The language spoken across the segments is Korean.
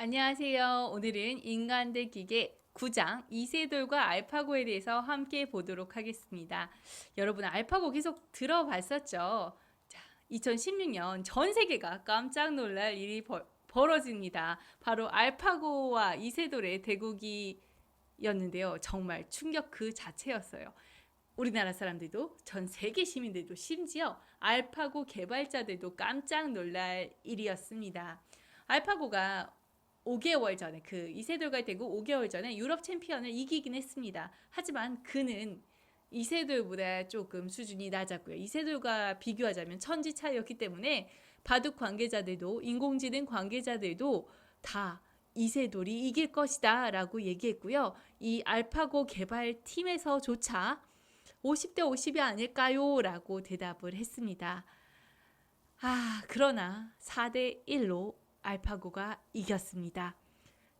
안녕하세요. 오늘은 인간 대 기계 9장 이세돌과 알파고에 대해서 함께 보도록 하겠습니다. 여러분 알파고 계속 들어봤었죠? 자, 2016년 전 세계가 깜짝 놀랄 일이 벌어집니다. 바로 알파고와 이세돌의 대국이었는데요. 정말 충격 그 자체였어요. 우리나라 사람들도 전 세계 시민들도 심지어 알파고 개발자들도 깜짝 놀랄 일이었습니다. 알파고가 5개월 전에 그 이세돌과 대구 5개월 전에 유럽 챔피언을 이기긴 했습니다. 하지만 그는 이세돌보다 조금 수준이 낮았고요. 이세돌과 비교하자면 천지 차이였기 때문에 바둑 관계자들도 인공지능 관계자들도 다 이세돌이 이길 것이다 라고 얘기했고요. 이 알파고 개발팀에서조차 50대 50이 아닐까요? 라고 대답을 했습니다. 그러나 4대 1로 알파고가 이겼습니다.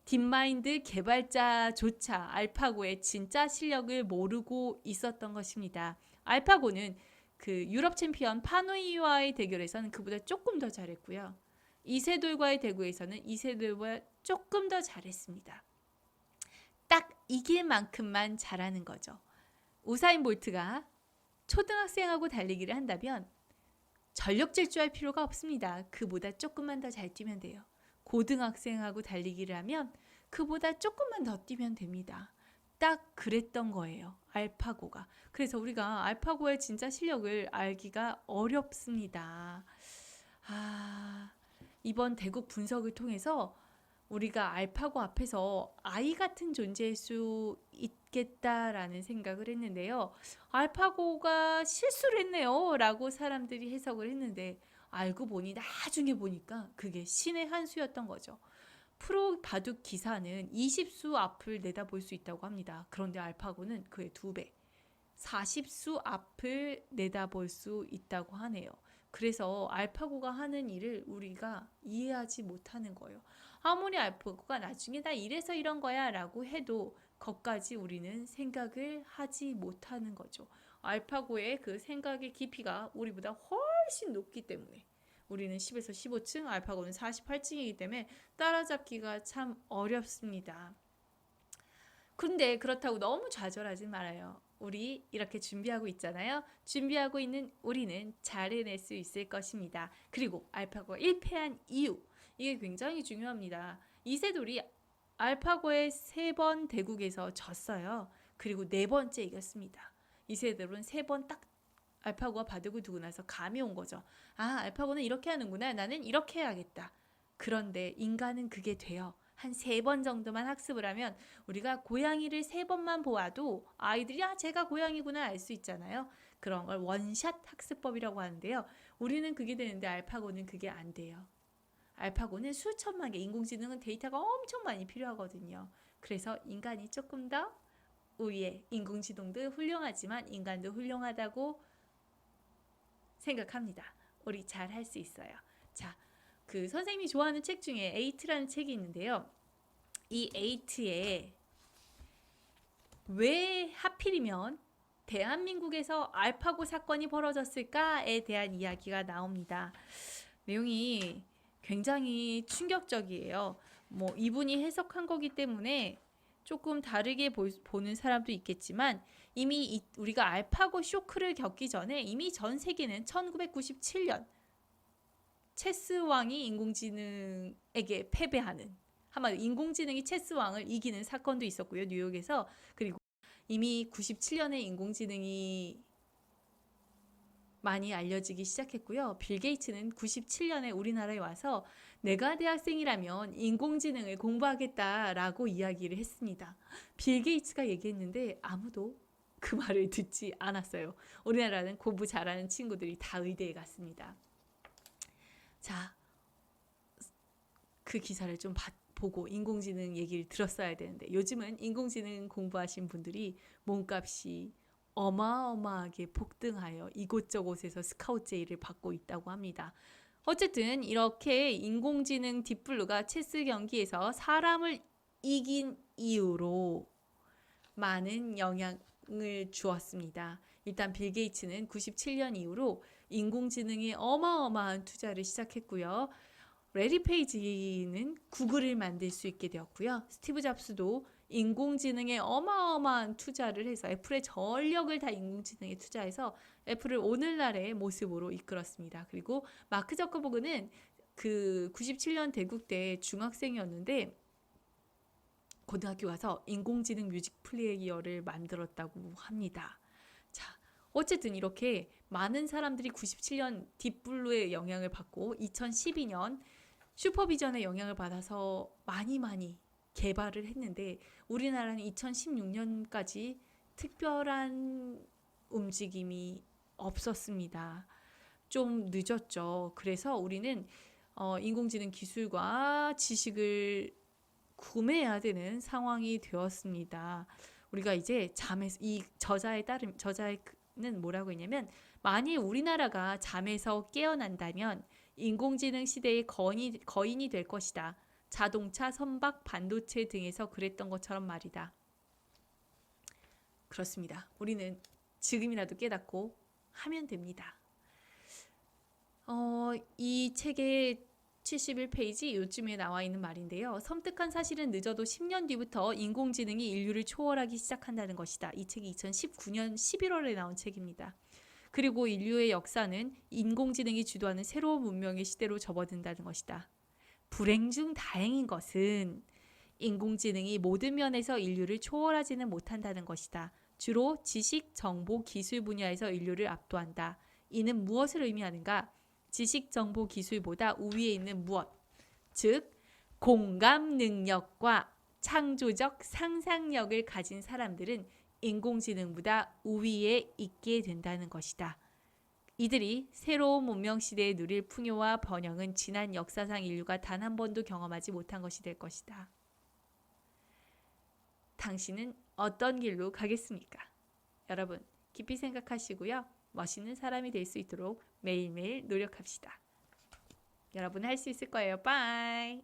딥마인드 개발자조차 알파고의 진짜 실력을 모르고 있었던 것입니다. 알파고는 그 유럽 챔피언 파누이와의 대결에서는 그보다 조금 더 잘했고요. 이세돌과의 대구에서는 이세돌보다 조금 더 잘했습니다. 딱 이길 만큼만 잘하는 거죠. 우사인 볼트가 초등학생하고 달리기를 한다면 전력 질주할 필요가 없습니다. 그보다 조금만 더 잘 뛰면 돼요. 고등학생하고 달리기를 하면 그보다 조금만 더 뛰면 됩니다. 딱 그랬던 거예요. 알파고가. 그래서 우리가 알파고의 진짜 실력을 알기가 어렵습니다. 이번 대국 분석을 통해서 우리가 알파고 앞에서 아이 같은 존재일 수 있겠다라는 생각을 했는데요. 알파고가 실수를 했네요 라고 사람들이 해석을 했는데 알고 보니 나중에 보니까 그게 신의 한 수였던 거죠. 프로 바둑 기사는 20수 앞을 내다볼 수 있다고 합니다. 그런데 알파고는 그의 2배 40수 앞을 내다볼 수 있다고 하네요. 그래서 알파고가 하는 일을 우리가 이해하지 못하는 거예요. 아무리 알파고가 나중에 나 이래서 이런 거야 라고 해도 거기까지 우리는 생각을 하지 못하는 거죠. 알파고의 그 생각의 깊이가 우리보다 훨씬 높기 때문에 우리는 10에서 15층, 알파고는 48층이기 때문에 따라잡기가 참 어렵습니다. 근데 그렇다고 너무 좌절하지 말아요. 우리 이렇게 준비하고 있잖아요. 준비하고 있는 우리는 잘 해낼 수 있을 것입니다. 그리고 알파고가 1패한 이유, 이게 굉장히 중요합니다. 이세돌이 알파고의 3번 대국에서 졌어요. 그리고 4번째 이겼습니다. 이세돌은 3번 딱 알파고가 바둑을 두고 나서 감이 온 거죠. 알파고는 이렇게 하는구나. 나는 이렇게 해야겠다. 그런데 인간은 그게 돼요. 한 3번 정도만 학습을 하면 우리가 고양이를 3번만 보아도 아이들이 제가 고양이구나 알 수 있잖아요. 그런 걸 원샷 학습법이라고 하는데요. 우리는 그게 되는데 알파고는 그게 안 돼요. 알파고는 수천만 개, 인공지능은 데이터가 엄청 많이 필요하거든요. 그래서 인간이 조금 더 우위에, 인공지능도 훌륭하지만 인간도 훌륭하다고 생각합니다. 우리 잘 할 수 있어요. 자, 그 선생님이 좋아하는 책 중에 에이트라는 책이 있는데요. 이 에이트에 왜 하필이면 대한민국에서 알파고 사건이 벌어졌을까에 대한 이야기가 나옵니다. 내용이 굉장히 충격적이에요. 뭐 이분이 해석한 거기 때문에 조금 다르게 보는 사람도 있겠지만 이미 우리가 알파고 쇼크를 겪기 전에 이미 전 세계는 1997년 체스 왕이 인공지능에게 패배하는, 한마디로 인공지능이 체스 왕을 이기는 사건도 있었고요. 뉴욕에서. 그리고 이미 97년에 인공지능이 많이 알려지기 시작했고요. 빌 게이츠는 97년에 우리나라에 와서 내가 대학생이라면 인공지능을 공부하겠다라고 이야기를 했습니다. 빌 게이츠가 얘기했는데 아무도 그 말을 듣지 않았어요. 우리나라는 공부 잘하는 친구들이 다 의대에 갔습니다. 자, 그 기사를 좀 보고 인공지능 얘기를 들었어야 되는데 요즘은 인공지능 공부하신 분들이 몸값이 어마어마하게 폭등하여 이곳저곳에서 스카우트 제의를 받고 있다고 합니다. 어쨌든 이렇게 인공지능 딥블루가 체스 경기에서 사람을 이긴 이유로 많은 영향을 주었습니다. 일단 빌 게이츠는 97년 이후로 인공지능에 어마어마한 투자를 시작했고요. 레리 페이지는 구글을 만들 수 있게 되었고요. 스티브 잡스도 인공지능에 어마어마한 투자를 해서 애플의 전력을 다 인공지능에 투자해서 애플을 오늘날의 모습으로 이끌었습니다. 그리고 마크 저커버그는 그 97년 대국 때 중학생이었는데 고등학교 가서 인공지능 뮤직 플레이어를 만들었다고 합니다. 자, 어쨌든 이렇게 많은 사람들이 97년 딥블루의 영향을 받고 2012년 슈퍼비전의 영향을 받아서 많이 개발을 했는데 우리나라는 2016년까지 특별한 움직임이 없었습니다. 좀 늦었죠. 그래서 우리는 인공지능 기술과 지식을 구매해야 되는 상황이 되었습니다. 우리가 이제 잠에서 이 저자는 뭐라고 했냐면 만일 우리나라가 잠에서 깨어난다면 인공지능 시대의 거인이 될 것이다. 자동차, 선박, 반도체 등에서 그랬던 것처럼 말이다. 그렇습니다. 우리는 지금이라도 깨닫고 하면 됩니다. 이 책의 71페이지 요즘에 나와 있는 말인데요. 섬뜩한 사실은 늦어도 10년 뒤부터 인공지능이 인류를 초월하기 시작한다는 것이다. 이 책이 2019년 11월에 나온 책입니다. 그리고 인류의 역사는 인공지능이 주도하는 새로운 문명의 시대로 접어든다는 것이다. 불행 중 다행인 것은 인공지능이 모든 면에서 인류를 초월하지는 못한다는 것이다. 주로 지식, 정보, 기술 분야에서 인류를 압도한다. 이는 무엇을 의미하는가? 지식, 정보, 기술보다 우위에 있는 무엇? 즉, 공감 능력과 창조적 상상력을 가진 사람들은 인공지능보다 우위에 있게 된다는 것이다. 이들이 새로운 문명 시대에 누릴 풍요와 번영은 지난 역사상 인류가 단 한 번도 경험하지 못한 것이 될 것이다. 당신은 어떤 길로 가겠습니까? 여러분, 깊이 생각하시고요. 멋있는 사람이 될 수 있도록 매일매일 노력합시다. 여러분 할 수 있을 거예요. 빠이.